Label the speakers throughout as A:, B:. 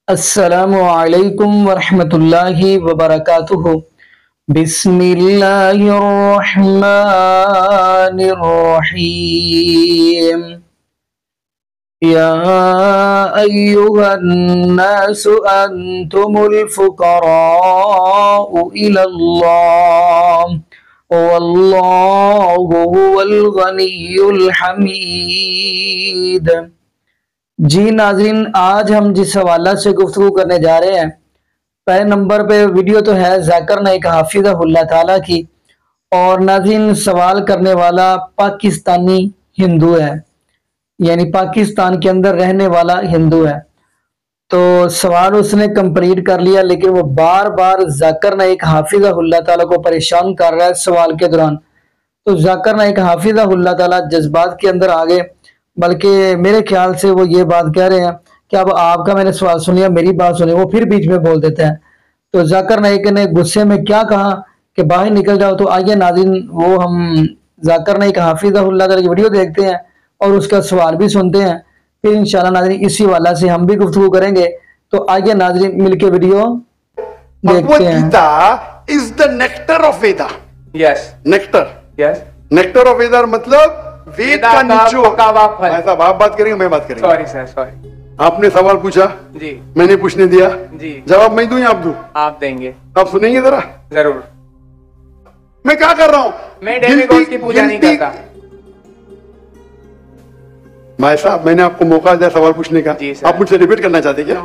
A: अस्सलामु अलैकुम वरहमतुल्लाहि वबरकातुहू। बिस्मिल्लाहिर्रहमानिर्रहीम। या अय्युहन्नासु अंतुमुल फुक़राउ इलल्लाह वल्लाहु हुवल गनियुल हमीद। जी नाज़रीन, आज हम जिस हवाला से गुफ्तगू करने जा रहे हैं, पहले नंबर पे वीडियो तो है ज़ाकिर नाइक हाफिज़हुल्लाह ताला की, और नाज़रीन सवाल करने वाला पाकिस्तानी हिंदू है, यानी पाकिस्तान के अंदर रहने वाला हिंदू है। तो सवाल उसने कंप्लीट कर लिया, लेकिन वो बार बार ज़ाकिर नाइक हाफिज़हुल्लाह ताला को परेशान कर रहा है सवाल के दौरान। तो ज़ाकिर नाइक हाफिज़हुल्लाह ताला जज्बात के अंदर आ गए, बल्कि मेरे ख्याल से वो ये बात कह रहे हैं कि अब आपका मैंने सवाल सुनिया, मेरी बात सुनी, वो फिर बीच में बोल देते हैं। तो ज़ाकिर नाइक ने गुस्से में क्या कहा कि बाहर निकल जाओ। तो आइए नाज़रीन, वो हम ज़ाकिर नाइक हाफिज़हुल्लाह ताला की वीडियो देखते हैं और उसका सवाल भी सुनते हैं, फिर इंशाल्लाह नाज़रीन इसी वाला से हम भी गुफ्तगू करेंगे। तो आइए नाज़रीन मिलके वीडियो देखते हैं।
B: Gita is the nectar of Veda.
C: Yes
B: nectar,
C: yes
B: nectar of Veda मतलब वेद का निचोड़। ऐसा आप बात करेंगे, मैं बात करेंगे।
C: Sorry sir, sorry.
B: आपने सवाल पूछा
C: जी,
B: मैंने पूछने दिया
C: जी।
B: जवाब मैं दूं या आप दूं?
C: आप देंगे।
B: आप सुनेंगे जरा?
C: जरूर।
B: मैं क्या कर रहा हूं?
C: मैं डेमिगॉड्स की पूजा नहीं करता।
B: भाई साहब, मैंने आपको मौका दिया सवाल पूछने का,
C: जी सर।
B: आप मुझसे रिपीट करना चाहते क्या?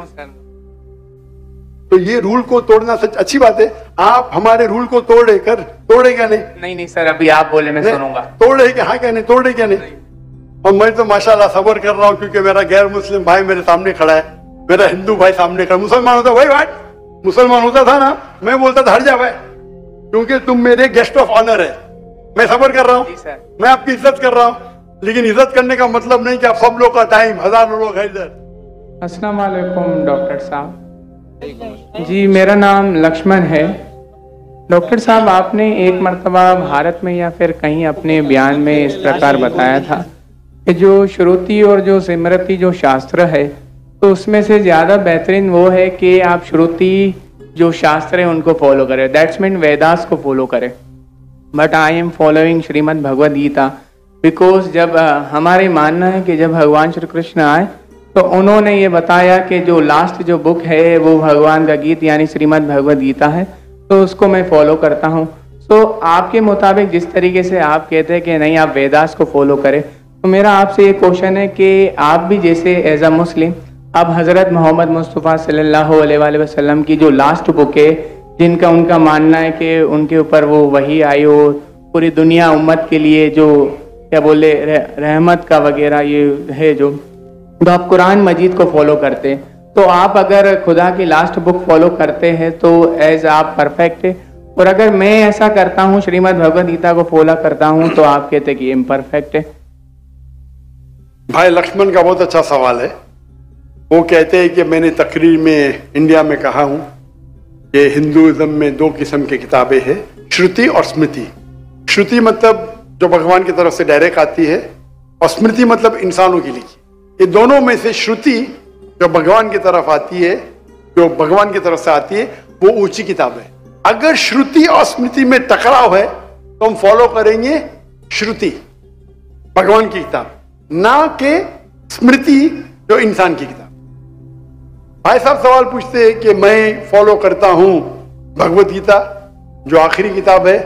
B: तो ये रूल को तोड़ना सच अच्छी बात है। आप हमारे रूल को तोड़े क्या नहीं?
C: नहीं सर, अभी आप बोले मैं सुनूंगा।
B: तोड़े क्या? हाँ क्या नहीं? तोड़े क्या नहीं? और मैं तो माशाल्लाह सब्र कर रहा हूँ, क्योंकि मेरा गैर मुस्लिम भाई मेरे सामने खड़ा है, मेरा हिंदू भाई सामने खड़ा। मुसलमान होता भाई मुसलमान होता था ना, मैं बोलता था हट जा भाई, क्योंकि तुम मेरे गेस्ट ऑफ ऑनर है। मैं सब्र कर रहा हूँ, मैं आपकी इज्जत कर रहा हूँ, लेकिन इज्जत करने का मतलब नहीं कि आप सब लोग का टाइम, हजारों लोग है इधर।
C: अस्सलाम वालेकुम डॉक्टर साहब। जी, मेरा नाम लक्ष्मण है। डॉक्टर साहब, आपने एक मर्तबा भारत में या फिर कहीं अपने बयान में इस प्रकार बताया था कि जो श्रुति और जो स्मृति जो शास्त्र है, तो उसमें से ज़्यादा बेहतरीन वो है कि आप श्रुति जो शास्त्र है उनको फॉलो करें, दैट्स मीन वेदास को फॉलो करें। But I am following Shrimad Bhagavad Gita, because जब हमारे मानना है कि जब भगवान श्री कृष्ण आए तो उन्होंने ये बताया कि जो लास्ट जो बुक है वो भगवान का गीत यानी श्रीमद् भगवद गीता है, तो उसको मैं फॉलो करता हूँ। तो आपके मुताबिक जिस तरीके से आप कहते हैं कि नहीं आप वेदास को फॉलो करें, तो मेरा आपसे ये क्वेश्चन है कि आप भी जैसे एज अ मुस्लिम अब हज़रत मोहम्मद मुस्तफ़ा सल्लल्लाहु अलैहि वसल्लम की जो लास्ट बुक है, जिनका उनका मानना है कि उनके ऊपर वो वही आई हो पूरी दुनिया उम्मत के लिए जो क्या बोले रहमत का वगैरह ये है, जो तो आप कुरान मजीद को फॉलो करते हैं, तो आप अगर खुदा की लास्ट बुक फॉलो करते हैं तो एज आप परफेक्ट है, और अगर मैं ऐसा करता हूँ श्रीमद् भगवद गीता को फॉलो करता हूँ तो आप कहते हैं कि इम्परफेक्ट है।
B: भाई लक्ष्मण का बहुत अच्छा सवाल है। वो कहते हैं कि मैंने तकरीर में इंडिया में कहा हूँ कि हिंदुइज्म में दो किस्म की किताबें हैं, श्रुति और स्मृति। श्रुति मतलब जो भगवान की तरफ से डायरेक्ट आती है, और स्मृति मतलब इंसानों की लिखी। ये दोनों में से श्रुति जो भगवान की तरफ आती है, जो भगवान की तरफ से आती है, वो ऊंची किताब है। अगर श्रुति और स्मृति में टकराव है तो हम फॉलो करेंगे श्रुति, भगवान की किताब, ना कि स्मृति जो इंसान की किताब। भाई साहब सवाल पूछते हैं कि मैं फॉलो करता हूं भगवद गीता जो आखिरी किताब है,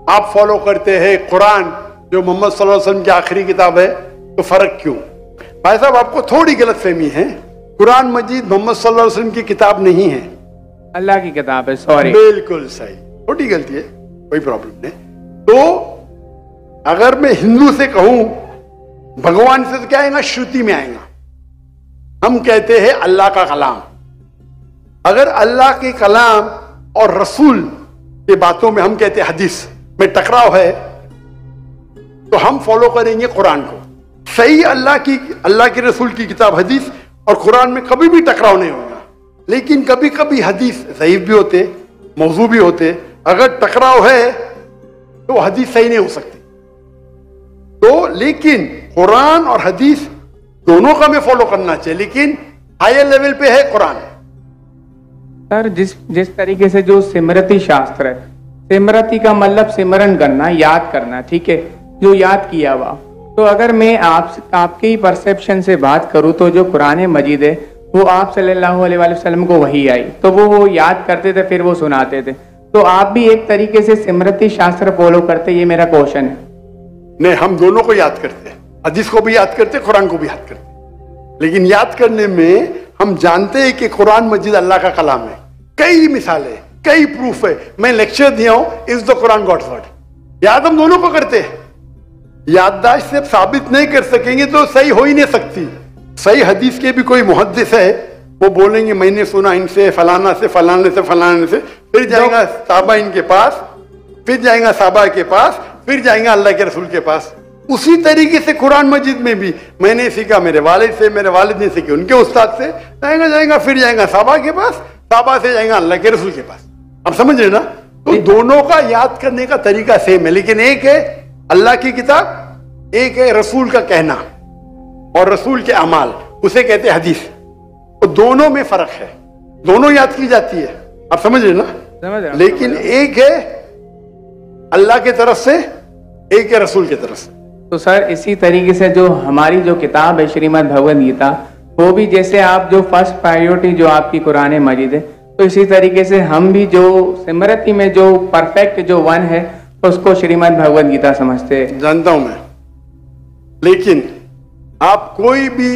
B: आप फॉलो करते हैं कुरान जो मोहम्मद सल्लल्लाहु अलैहि वसल्लम की आखिरी किताब है, तो फर्क क्यों? भाई साहब आपको थोड़ी गलतफहमी है। कुरान मजीद मोहम्मद सल्लल्लाहु अलैहि वसल्लम की किताब नहीं है, अल्लाह
C: की किताब है। सॉरी,
B: बिल्कुल सही, छोटी गलती है, कोई प्रॉब्लम नहीं। तो अगर मैं हिंदू से कहूं भगवान से, तो क्या आएगा? श्रुति में आएगा। हम कहते हैं अल्लाह का कलाम। अगर अल्लाह के कलाम और रसूल के बातों में हम कहते हैं हदीस में टकराव है, तो हम फॉलो करेंगे कुरान को। सही अल्लाह के रसूल की किताब हदीस और कुरान में कभी भी टकराव नहीं होगा, लेकिन कभी कभी हदीस ज़ईफ भी होते, मौजू भी होते। अगर टकराव है तो हदीस सही नहीं हो सकती। तो लेकिन कुरान और हदीस दोनों का हमें फॉलो करना चाहिए, लेकिन हायर लेवल पे है कुरान,
C: सर जिस तरीके से जो सिमरती शास्त्र है, सिमरती का मतलब सिमरन करना, याद करना, ठीक है, जो याद किया हुआ। तो अगर मैं आपके ही परसेप्शन से बात करूं तो जो कुरान मजीद है वो आप सल्लल्लाहु अलैहि वसल्लम को वही आई, तो वो याद करते थे, फिर वो सुनाते थे। तो आप भी एक तरीके से सिमरती शास्त्र फॉलो करते, ये मेरा क्वेश्चन है।
B: नहीं, हम दोनों को याद करते हैं, हदीस को भी याद करते हैं, कुरान को भी याद करते हैं। लेकिन याद करने में हम जानते हैं कि कुरान मजीद अल्लाह का कलाम है। कई मिसालें, कई प्रूफ है। मैं लेक्चर दिया हूं, is the Quran God's word. याद हम दोनों को करते हैं। याददाश्त से साबित नहीं कर सकेंगे तो सही हो ही नहीं सकती। सही हदीस के भी कोई मुहद्दिस है, वो बोलेंगे मैंने सुना इनसे, फलाना से, फलाने से, फलाने से, फिर जाएगा साहबा इनके पास, फिर जाएगा साहबा के पास, फिर जाएगा अल्लाह के रसूल के पास। उसी तरीके से कुरान मजीद में भी मैंने सीखा मेरे वालिद से, मेरे वालिद ने सीखी उनके उस्ताद से, जाएगा फिर जाएगा साहबा के पास, साहबा से जाएगा अल्लाह के रसूल के पास। आप समझ रहे ना? तो दोनों का याद करने का तरीका सेम है, लेकिन एक है अल्लाह की किताब, एक है रसूल का कहना और रसूल के अमाल, उसे कहते हैं हदीस। तो दोनों में फर्क है, दोनों याद की जाती है। आप समझ रहे ना?
C: समझ रहा हूं।
B: लेकिन एक है अल्लाह की तरफ से, एक है रसूल की तरफ से।
C: तो सर इसी तरीके से जो हमारी जो किताब है श्रीमद् भगवद गीता, वो भी जैसे आप जो फर्स्ट प्रायोरिटी जो आपकी कुरान मजीद है, तो इसी तरीके से हम भी जो सिमरती में जो परफेक्ट जो वन है उसको श्रीमद् भगवद गीता समझते हैं।
B: जानता हूं मैं, लेकिन आप कोई भी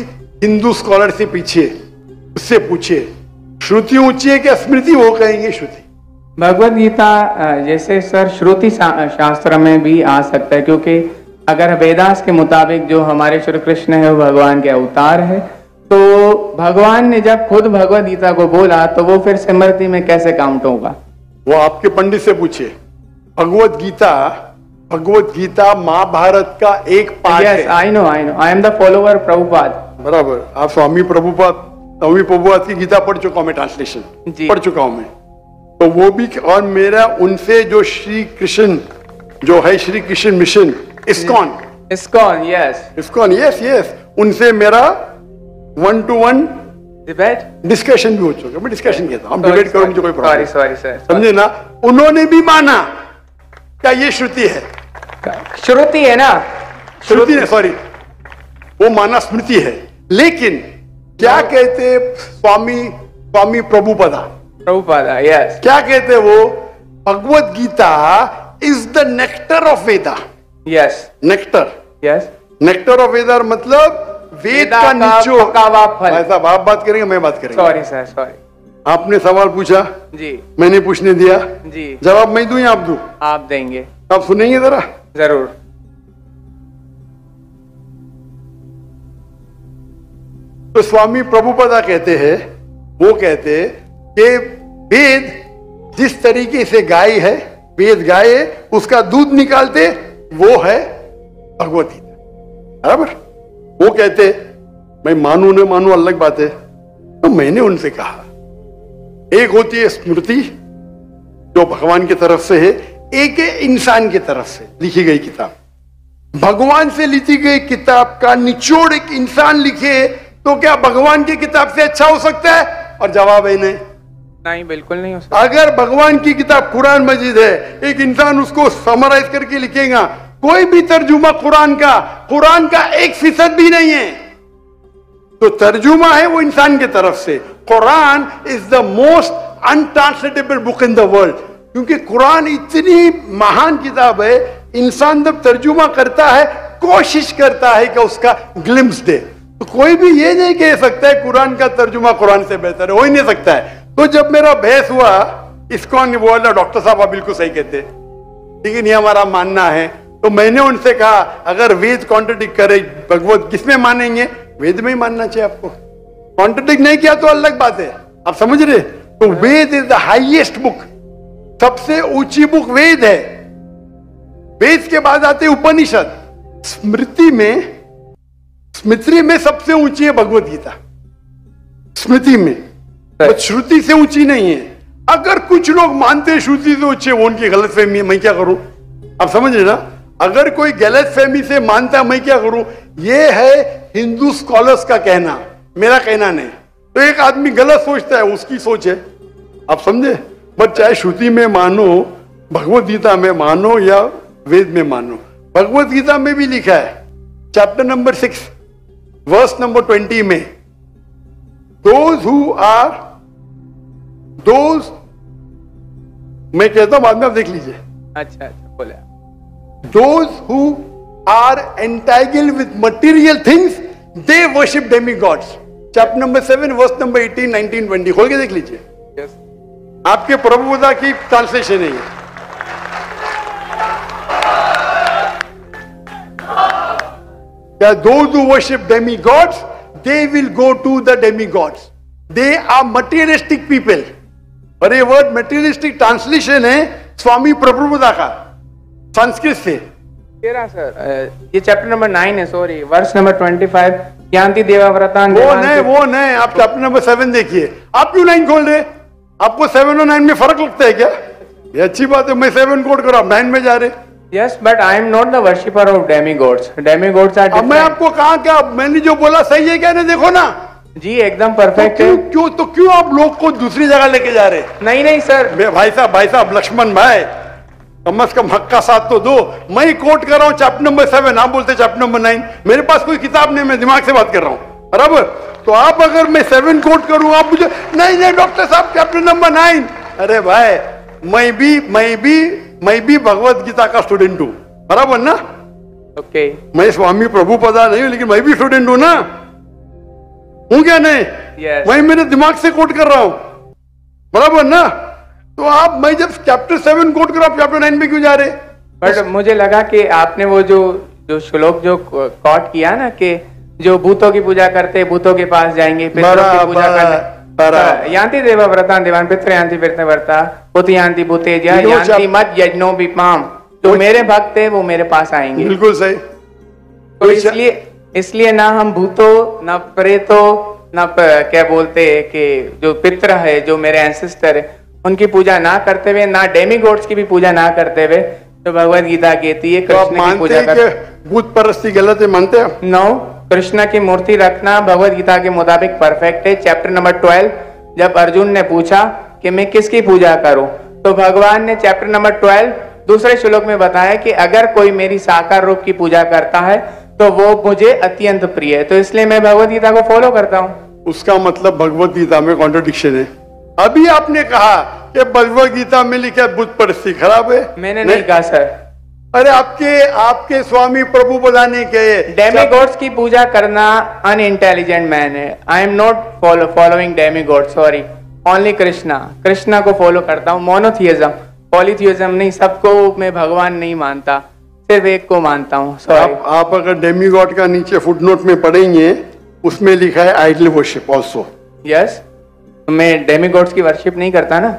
B: हिंदू स्कॉलर से पीछे उससे पूछिए श्रुति ऊंची है क्या स्मृति, वो कहेंगे श्रुति।
C: भगवद गीता जैसे सर श्रुति शास्त्र में भी आ सकता है, क्योंकि अगर वेदास के मुताबिक जो हमारे श्री कृष्ण है वो भगवान के अवतार है, तो भगवान ने जब खुद भगवद गीता को बोला तो वो फिर स्मृति में कैसे काउंट होगा?
B: वो आपके पंडित से पूछिए। भगवद गीता महाभारत का एक पार्ट है।
C: I know I am the follower Prabhupada.
B: बराबर, आप स्वामी प्रभुपाद की गीता पढ़ चुका हूं मैं, ट्रांसलेशन पढ़ चुका हूं मैं। तो वो भी, और मेरा उनसे जो श्री कृष्ण जो है, Shri Krishna mission ISKCON, yes, उनसे मेरा 1-to-1 डिस्कशन भी हो चुका। मैं डिस्कशन कहता हूं, हम डिबेट करो, मुझे कोई प्रॉब्लम
C: सॉरी सर,
B: समझे ना? उन्होंने भी माना क्या ये श्रुति है,
C: श्रुति है ना,
B: श्रुति है, सॉरी, वो माना स्मृति है। लेकिन क्या कहते स्वामी प्रभुपादा,
C: यस,
B: क्या कहते वो? Bhagavad Gita is the nectar of Veda.
C: Yes,
B: nectar,
C: yes,
B: nectar of Veda मतलब वेद का निचोड़। ऐसा आप बात करेंगे, मैं बात करेंगे।
C: Sorry sir, sorry.
B: आपने सवाल पूछा
C: जी,
B: मैंने पूछने दिया
C: जी,
B: जवाब मैं दूं या आप दूं?
C: आप देंगे।
B: आप सुनेंगे जरा?
C: जरूर।
B: तो स्वामी प्रभुपादा कहते हैं, वो कहते हैं कि वेद जिस तरीके से गाय है, वेद गाय है, उसका दूध निकालते वो है भगवद गीता। बराबर? वो कहते, मैं मानू न मानू अलग बात है। तो मैंने उनसे कहा, एक होती है स्मृति जो भगवान की तरफ से है, एक है इंसान की तरफ से लिखी गई किताब। भगवान से लिखी गई किताब का निचोड़ एक इंसान लिखे तो क्या भगवान की किताब से अच्छा हो सकता है? और जवाब है नहीं,
C: बिल्कुल नहीं हो सकता।
B: अगर भगवान की किताब कुरान मजीद है, एक इंसान उसको समराइज करके लिखेगा, कोई भी तर्जुमा कुरान का 1% भी नहीं है, तो तर्जुमा है वो इंसान की तरफ से। Quran is the most untranslatable book in the world, क्योंकि कुरान इतनी महान किताब है, इंसान जब तर्जुमा करता है कोशिश करता है कि उसका ग्लिम्स दे, तो कोई भी ये नहीं कह सकता है कुरान का तर्जुमा कुरान से बेहतर है, हो ही नहीं सकता है। तो जब मेरा बहस हुआ, इसको बोला डॉक्टर साहब आप बिल्कुल सही कहते, लेकिन ये हमारा मानना है। तो मैंने उनसे कहा, अगर वेद कॉन्ट्रडिक्ट करे भगवत किसमें मानेंगे? वेद में ही मानना चाहिए आपको। कॉन्ट्रडिक्ट नहीं किया तो अलग बात है, आप समझ रहे? तो वेद इज द हाईएस्ट बुक, सबसे ऊंची बुक वेद है। वेद के बाद आते उपनिषद। स्मृति में सबसे ऊंची है भगवत गीता, स्मृति में, तो श्रुति से ऊंची नहीं है। अगर कुछ लोग मानते हैं श्रुति से ऊंची है, वो उनकी गलतफहमी है, मैं क्या करूं? आप समझ रहे ना? अगर कोई गलतफहमी से मानता है, मैं क्या करूं? ये है हिंदू स्कॉलर्स का कहना, मेरा कहना नहीं। तो एक आदमी गलत सोचता है, उसकी सोच है, आप समझे? बट चाहे श्रुति में मानो, भगवत गीता में मानो या वेद में मानो, भगवत गीता में भी लिखा है चैप्टर नंबर 6 वर्स नंबर 20 में, दोज हु आर दोज, मैं कहता हूं बाद में आप देख लीजिए।
C: अच्छा बोले।
B: Those who are entangled with material things they worship demigods. Chapter number 7 verse number 18, 19, 20 खोल के देख लीजिए।
C: यस।
B: आपके प्रभुदा की ट्रांसलेशन है ये। Those who worship demigods, they will go to the demigods. They are materialistic people. और ये वर्ड materialistic ट्रांसलेशन है स्वामी प्रभुदा का संस्कृत से।
C: तेरा सर ये चैप्टर नंबर 9 है, सॉरी, वर्स नंबर 25, यान्ति देवाव्रता।
B: वो नहीं, आप चैप्टर नंबर 7 देखिए। आप क्यों 9 खोल रहे? आपको 7 और 9 में फर्क लगता है क्या? ये अच्छी बात है, मैं 7 कोट करो, आप 9 में जा रहे।
C: Yes, but I am not the worshipper of demigods. Demigods are different.
B: अब मैं आपको कहा क्या, मैंने जो बोला सही है क्या? नहीं, देखो ना
C: जी, एकदम परफेक्ट है।
B: क्यों आप लोग को दूसरी जगह लेके जा रहे?
C: नहीं सर,
B: भाई साहब लक्ष्मण भाई, कम से कम हक का साथ तो दो। मैं ही कोट कर रहा हूं चैप्टर नंबर 7, आप बोलते चैप्टर नंबर 9। मेरे पास कोई किताब नहीं, मैं दिमाग से बात कर रहा हूं, बराबर? तो आप अगर मैं 7 कोट करूं, आप मुझे नहीं डॉक्टर साहब चैप्टर नंबर 9। अरे भाई, मैं भी भगवत गीता का स्टूडेंट हूं, बराबर ना?
C: ओके।
B: मैं स्वामी प्रभुपदा नहीं हूं, लेकिन मैं भी स्टूडेंट हूं ना, हूं क्या नहीं?
C: yes.
B: मैं मेरे दिमाग से कोट कर रहा हूं, बराबर ना? तो आप, मैं जब चैप्टर 7 कोट कर रहा हूं, चैप्टर 9 में क्यों जा रहे?
C: बट मुझे लगा कि आपने वो जो श्लोक जो कोट किया ना, कि जो भूतों की पूजा करते भूतों के पास जाएंगे, पितरों की पूजा करने, यान्ति देवाव्रता देवान पितृ यान्ति व्रता पुति यान्ति भूतेज यान्ति मत यज्ञो विपाम। जो मेरे भक्त है वो मेरे पास आएंगे।
B: बिल्कुल सही।
C: तो इसलिए ना हम भूतों, ना प्रेतों, ना क्या बोलते हैं कि जो पितृ है, जो मेरे एंसेस्टर है, उनकी पूजा ना करते हुए, ना डेमीगॉड्स की भी पूजा ना करते हुए, तो भगवत गीता कहती है कृष्ण की पूजा कर।
B: भूत परस्ती गलत है, मानते हैं?
C: नो, कृष्ण की मूर्ति रखना भगवत गीता के मुताबिक परफेक्ट है। चैप्टर नंबर 12, जब अर्जुन ने पूछा कि मैं किसकी पूजा करूं, तो भगवान ने चैप्टर नंबर 12 दूसरे श्लोक में बताया कि अगर कोई मेरी साकार रूप की पूजा करता है तो वो मुझे अत्यंत प्रिय है। तो इसलिए मैं भगवत गीता को फॉलो करता हूं।
B: उसका मतलब भगवत गीता में कॉन्ट्रडिक्शन है। अभी आपने कहा कि भगवत गीता में लिखा भूत परस्ती खराब है।
C: मैंने नहीं कहा सर।
B: अरे आपके स्वामी प्रभु बताने के
C: डेमीगॉड्स की पूजा करना अनइंटेलिजेंट मैन है। I am not following demigod, sorry, only Krishna को फॉलो करता हूँ। मोनोथियज्म, पॉलीथियज्म नहीं, सबको मैं भगवान नहीं मानता, सिर्फ एक को मानता हूँ।
B: आप अगर डेमीगॉड का नीचे फुटनोट में पढ़ेंगे, उसमें लिखा है आइडल वर्शिप ऑल्सो।
C: यस, मैं डेमीगॉड्स की वर्शिप नहीं करता ना।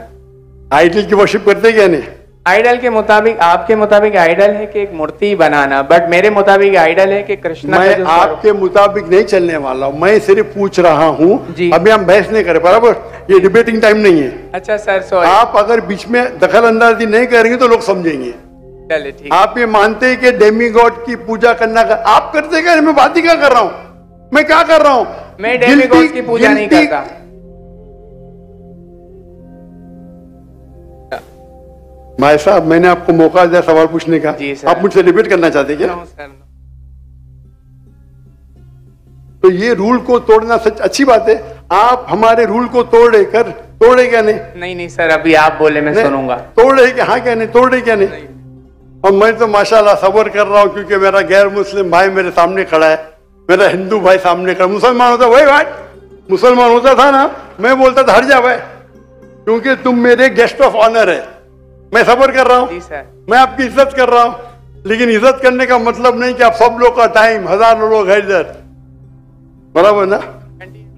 B: आइडल की वर्शिप करते क्या नहीं?
C: आइडल के मुताबिक, आपके मुताबिक आइडल है कि एक मूर्ति बनाना, बट मेरे मुताबिक आइडल है कि कृष्ण।
B: मैं आपके मुताबिक नहीं चलने वाला हूँ, मैं सिर्फ पूछ रहा हूँ। अभी हम बहस नहीं करें, बराबर? ये डिबेटिंग टाइम नहीं है।
C: अच्छा सर, सॉरी।
B: आप अगर बीच में दखल अंदाजी नहीं करेंगे तो लोग समझेंगे।
C: चलिए ठीक।
B: आप ये मानते हैं कि डेमीगॉड की पूजा करना आप करते क्या? मैं बात ही क्या कर रहा हूँ? मैं क्या कर रहा हूँ?
C: मैं डेमीगॉड की पूजा नहीं करता।
B: भाई साहब, मैंने आपको मौका दिया सवाल पूछने का, आप मुझसे डिबेट करना चाहते क्या? तो ये रूल को तोड़ना सच अच्छी बात है। आप हमारे रूल को तोड़े क्या नहीं?
C: नहीं सर, अभी आप बोले मैं सुनूंगा।
B: तोड़े क्या? हाँ क्या नहीं? तोड़े क्या नहीं? और मैं तो माशाल्लाह सब्र कर रहा हूँ, क्योंकि मेरा गैर मुस्लिम भाई मेरे सामने खड़ा है, मेरा हिंदू भाई सामने खड़ा। मुसलमान होता वही भाई, मुसलमान होता था ना, मैं बोलता था हट जा भाई, क्योंकि तुम मेरे गेस्ट ऑफ ऑनर है। मैं सब्र कर रहा हूँ, मैं आपकी इज्जत कर रहा हूँ, लेकिन इज्जत करने का मतलब नहीं कि आप सब लोग का टाइम, हजारों लोग है इधर, बराबर ना?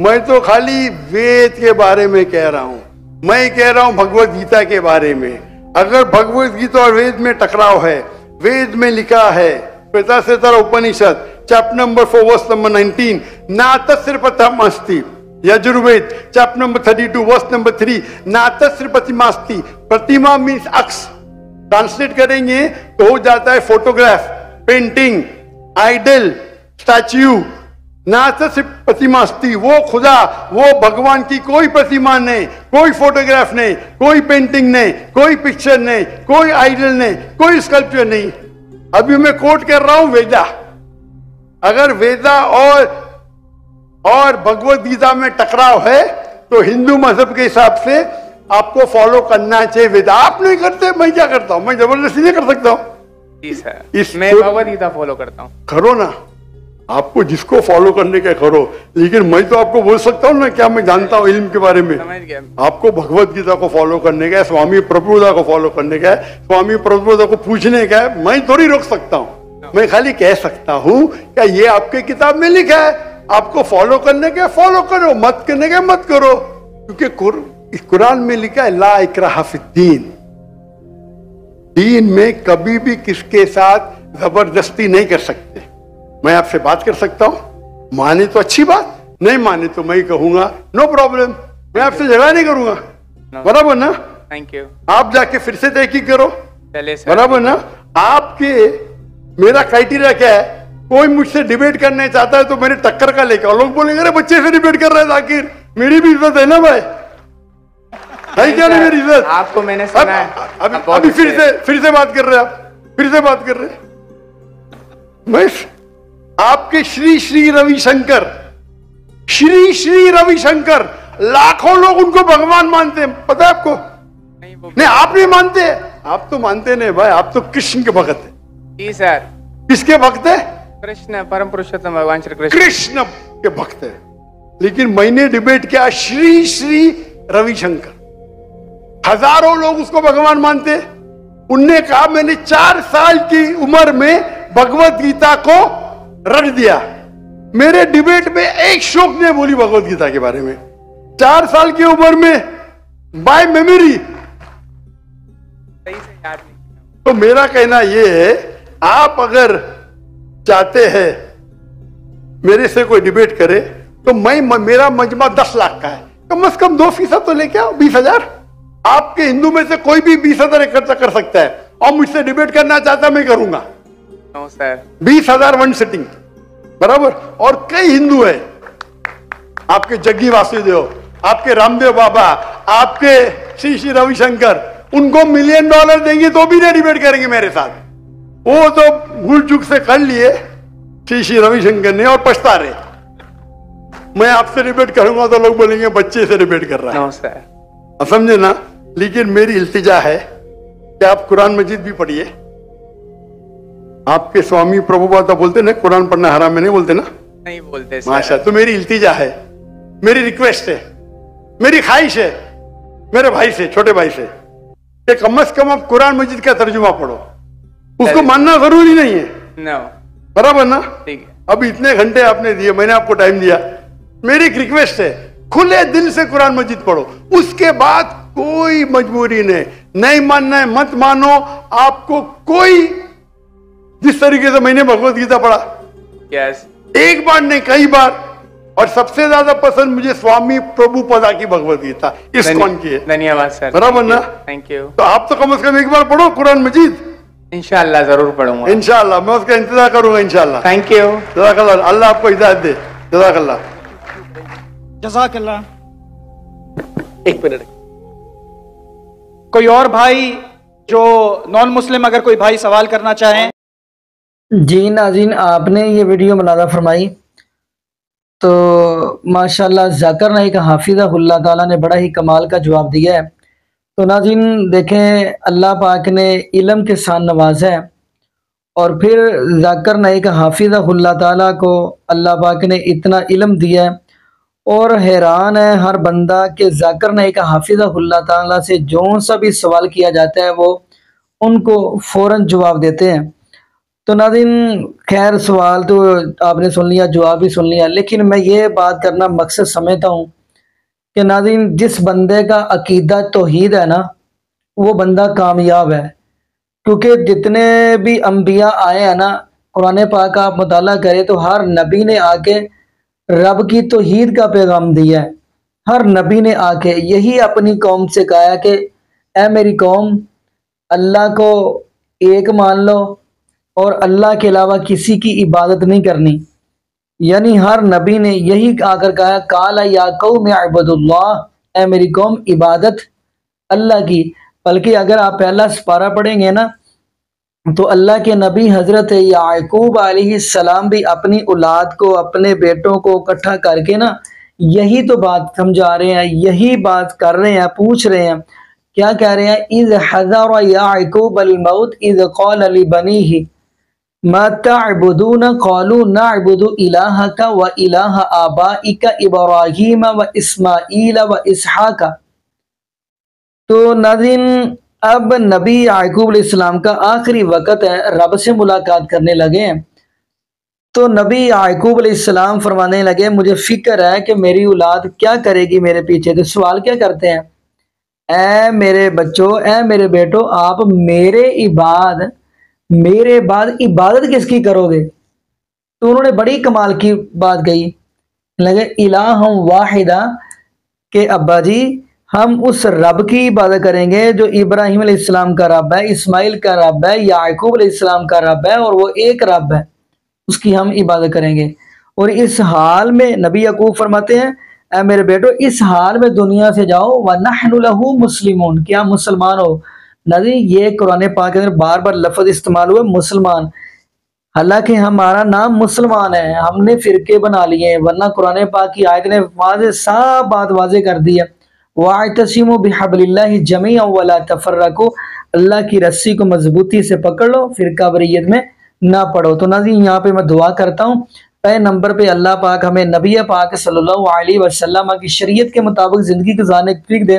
B: मैं तो खाली वेद के बारे में कह रहा हूँ, मैं कह रहा हूँ भगवत गीता के बारे में। अगर भगवत गीता और वेद में टकराव है, वेद में लिखा है पिता से तरह Upanishad chapter number 4 verse number 19, ना तस्य प्रथम अस्ति। Yajurveda chapter number 32 verse number 3, ना तस्य प्रतिमास्ति। प्रतिमा मीन्स अक्स, ट्रांसलेट करेंगे तो हो जाता है फोटोग्राफ, पेंटिंग, आइडल, स्टैच्यू। ना तो सिर्फ प्रतिमा अस्ति, वो खुदा, वो भगवान की कोई प्रतिमा नहीं, कोई फोटोग्राफ नहीं, कोई पेंटिंग नहीं, कोई पिक्चर नहीं, कोई आइडल नहीं, कोई स्कल्पचर नहीं। अभी मैं कोट कर रहा हूं वेदा। अगर वेदा और भगवत गीता में टकराव है तो हिंदू मजहब के हिसाब से आपको फॉलो करना चाहिए वेदा। आप नहीं करते, मैं क्या करता हूं? मैं जबरदस्ती नहीं कर सकता हूं।
C: जी सर, मैं भगवत गीता फॉलो करता हूं।
B: करो ना, आपको जिसको फॉलो करने का करो, लेकिन मैं तो आपको बोल सकता हूँ ना क्या मैं जानता हूँ इल्म के बारे में।
C: समझ गया। आपको
B: भगवत गीता को फॉलो करने का है, स्वामी प्रभुदा को फॉलो करने का है, स्वामी प्रभुदा को पूछने का है। मैं थोड़ी रोक सकता हूँ, मैं खाली कह सकता हूँ क्या ये आपके किताब में लिखा है, आपको फॉलो करने का फॉलो करो, मत करने का मत करो। क्योंकि कुरान में लिखा है ला इकराहा फिद्दीन, दीन में कभी भी किसके साथ जबरदस्ती नहीं कर सकते। मैं आपसे बात कर सकता हूं, माने तो अच्छी बात, नहीं माने तो मैं कहूंगा नो प्रॉब्लम, मैं आपसे झगड़ा नहीं करूंगा। बराबर ना?
C: Thank you.
B: आप जाके फिर से तहकीक करो,
C: चले सर।
B: बराबर ना? आपके मेरा क्राइटेरिया क्या है? कोई मुझसे डिबेट करने चाहता है तो मेरे टक्कर का लेकर, लोग बोलेंगे अरे बच्चे से डिबेट कर रहे हैं जाकिर, मेरी भी इज्जत है ना भाई, है क्या नहीं मेरी इज्जत?
C: आपको मैंने सुना है।
B: अभी फिर से बात कर रहे हैं आप, फिर से बात कर रहे हैं। मैं आपके श्री श्री रविशंकर, श्री श्री रविशंकर, लाखों लोग उनको भगवान मानते हैं, पता है आपको? नहीं आप नहीं मानते, आप तो मानते नहीं भाई, आप तो कृष्ण के भक्त है।
C: जी सर।
B: किसके भक्त है?
C: कृष्ण, परम पुरुषोत्तम भगवान श्री कृष्ण,
B: कृष्ण के भक्त है। लेकिन मैंने डिबेट किया श्री श्री रविशंकर, हजारों लोग उसको भगवान मानते। उनने कहा मैंने 4 साल की उम्र में भगवत गीता को रख दिया। मेरे डिबेट में एक शोक ने बोली भगवत गीता के बारे में, 4 साल की उम्र में, बाय मेमोरी।
C: सही से याद नहीं।
B: तो मेरा कहना यह है, आप अगर चाहते हैं मेरे से कोई डिबेट करे तो मेरा मजमा 10 लाख का है, कम से कम 2% तो लेके आओ, 20,000। आपके हिंदू में से कोई भी 20,000 इकट्ठा कर सकता है और मुझसे डिबेट करना चाहता मैं करूंगा।
C: No sir.
B: 20,000 वन सिटिंग, बराबर। और कई हिंदू है, आपके जग्गी वासुदेव, आपके रामदेव बाबा, आपके श्री श्री रविशंकर, उनको $1 मिलियन देंगे तो भी नहीं डिबेट करेंगे मेरे साथ। वो तो भूल चूक से कर लिए श्री श्री रविशंकर ने और पछता रहे। मैं आपसे डिबेट करूंगा तो लोग बोलेंगे बच्चे से डिबेट कर रहा है।
C: No sir.
B: समझे ना? लेकिन मेरी इल्तिजा है कि आप कुरान मजीद भी पढ़िए। आपके स्वामी प्रभुपाद बोलते ना कुरान पढ़ना हराम में, नहीं बोलते ना?
C: नहीं बोलते सर।
B: माशा। तो मेरी इल्तिजा है, मेरी रिक्वेस्ट है, मेरी ख्वाहिश है मेरे भाई से, छोटे भाई से, कि कम से कम आप कुरान मजीद का तर्जुमा पढ़ो। उसको मानना जरूरी नहीं है,
C: नो,
B: बराबर ना?
C: ठीक है।
B: अभी इतने घंटे आपने दिए, मैंने आपको टाइम दिया, मेरी एक रिक्वेस्ट है, खुले दिल से कुरान मजीद पढ़ो। उसके बाद कोई मजबूरी नहीं मानना है मत मानो। आपको कोई, जिस तरीके से मैंने भगवत गीता पढ़ा,
C: यस,
B: एक बार नहीं कई बार, और सबसे ज्यादा पसंद मुझे स्वामी प्रभुपदा की भगवत गीता, इस्कॉन की है।
C: धन्यवाद सर।
B: बराबर ना?
C: Thank you.
B: तो आप तो कम से कम एक बार पढ़ो कुरान मजीद।
C: इंशाल्लाह जरूर पढ़ूंगा।
B: इंशाल्लाह, मैं उसका इंतजार करूंगा इंशाल्लाह।
C: Thank you.
B: जज़ाकल्लाह, अल्लाह आपको हिदायत दे। जज़ाकल्लाह।
D: जज़ाकल्लाह।
B: एक मिनट,
D: कोई और भाई जो नॉन मुस्लिम, अगर कोई भाई सवाल करना चाहें?
A: जी नाज़रीन, आपने ये वीडियो मुनादा फरमाई तो माशाल्लाह ज़ाकिर नाइक हाफिज़हुल्लाह ताला ने बड़ा ही कमाल का जवाब दिया है। तो नाज़रीन देखें, अल्लाह पाक ने इल्म के साथ नवाजा है और फिर ज़ाकिर नाइक हाफिज़हुल्लाह ताला को अल्लाह पाक ने इतना इल्म दिया है। और हैरान है हर बंदा कि ज़ाकिर नाइक हाफिज़हुल्लाह ताला से जो सा भी सवाल किया जाता है वो उनको फ़ौरन जवाब देते हैं। तो नाज़रीन खैर, सवाल तो आपने सुन लिया, जवाब भी सुन लिया, लेकिन मैं ये बात करना मकसद समझता हूँ कि नाज़रीन जिस बंदे का अकीदा तौहीद है ना, वो बंदा कामयाब है। क्योंकि जितने भी अम्बिया आए हैं ना, कुरान पाक का आप मुताला करें तो हर नबी ने आके रब की तौहीद का पैगाम दिया है। हर नबी ने आके यही अपनी कौम से कहा है कि ए मेरी कौम, अल्लाह को एक मान लो और अल्लाह के अलावा किसी की इबादत नहीं करनी। यानी हर नबी ने यही आकर कहा, काला या कौम अबुदुल्लाह, ए मेरी कौम इबादत अल्लाह की। बल्कि अगर आप पहला सिपारा पढ़ेंगे ना, तो अल्लाह के नबी हजरत याकूब अलैहिस्सलाम भी अपनी औलाद को, अपने बेटों को इकट्ठा करके ना यही तो बात समझा रहे हैं, यही बात कर रहे हैं, पूछ रहे हैं। क्या कह रहे हैं? इज़ हज़र याकूब अल मौत इज़ क़ाल लिबनीही मा तअबुदून क़ालू नअबुदु इलाहका व इलाह आबाइका इब्राहीम व इस्माईल व इसहाक। तो नाज़रीन, अब नबी याकूब अलैहिस्सलाम का आखिरी वक्त है, रब से मुलाकात करने लगे हैं। तो नबी याकूब अलैहिस्सलाम फरमाने लगे, मुझे फिक्र है कि मेरी औलाद क्या करेगी मेरे पीछे। तो सवाल क्या करते हैं? ऐ मेरे बच्चों, ऐ मेरे बेटो, आप मेरे बाद इबादत किसकी करोगे? तो उन्होंने बड़ी कमाल की बात कही, लगे इलाहम वाहिदा, के अब्बा जी हम उस रब की इबादत करेंगे जो इब्राहिम अलैहिस्सलाम का रब है, इस्माइल का रब है, याकूब अलैहिस्सलाम का रब है, और वो एक रब है, उसकी हम इबादत करेंगे। और इस हाल में नबी याकूब फरमाते हैं, ऐ मेरे बेटो इस हाल में दुनिया से जाओ, व नहनु लहू मुस्लिमून, क्या मुसलमान हो। नबी ये कुरान पाक के अंदर बार बार लफ्ज इस्तेमाल हुआ मुसलमान, हालांकि हमारा नाम मुसलमान है, हमने फिरके बना लिए हैं, वरना कुरान पाक की आयत ने वाज़े साफ बात वाज़े कर दी है, वाअतसिमू बिहब्लिल्लाहि जमीअन वला तफर्रकू, अल्लाह की रस्सी को मजबूती से पकड़ लो, फिरका वरीयत में ना पढ़ो। तो नाज़रीन, यहाँ पे मैं दुआ करता हूँ, पहले नंबर पे अल्लाह पाक हमें नबी पाक सल्लल्लाहु अलैहि वसल्लम की शरीयत के मुताबिक ज़िंदगी गुजारने की तौफीक दे,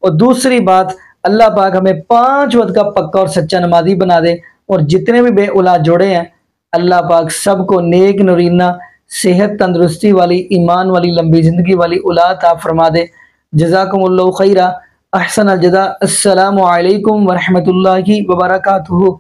A: और दूसरी बात अल्लाह पाक हमें 5 वक्त का पक्का और सच्चा नमाजी बना दे, और जितने भी बे औलाद जोड़े हैं अल्लाह पाक सबको नेक नूरीना सेहत तंदुरुस्ती वाली, ईमान वाली, लंबी ज़िंदगी वाली औलाद आप फरमा दे। जज़ाकुमुल्लाहु खैरा, अहसन अल जज़ा। अस्सलामु अलैकुम व रहमतुल्लाहि व बरकातुहू।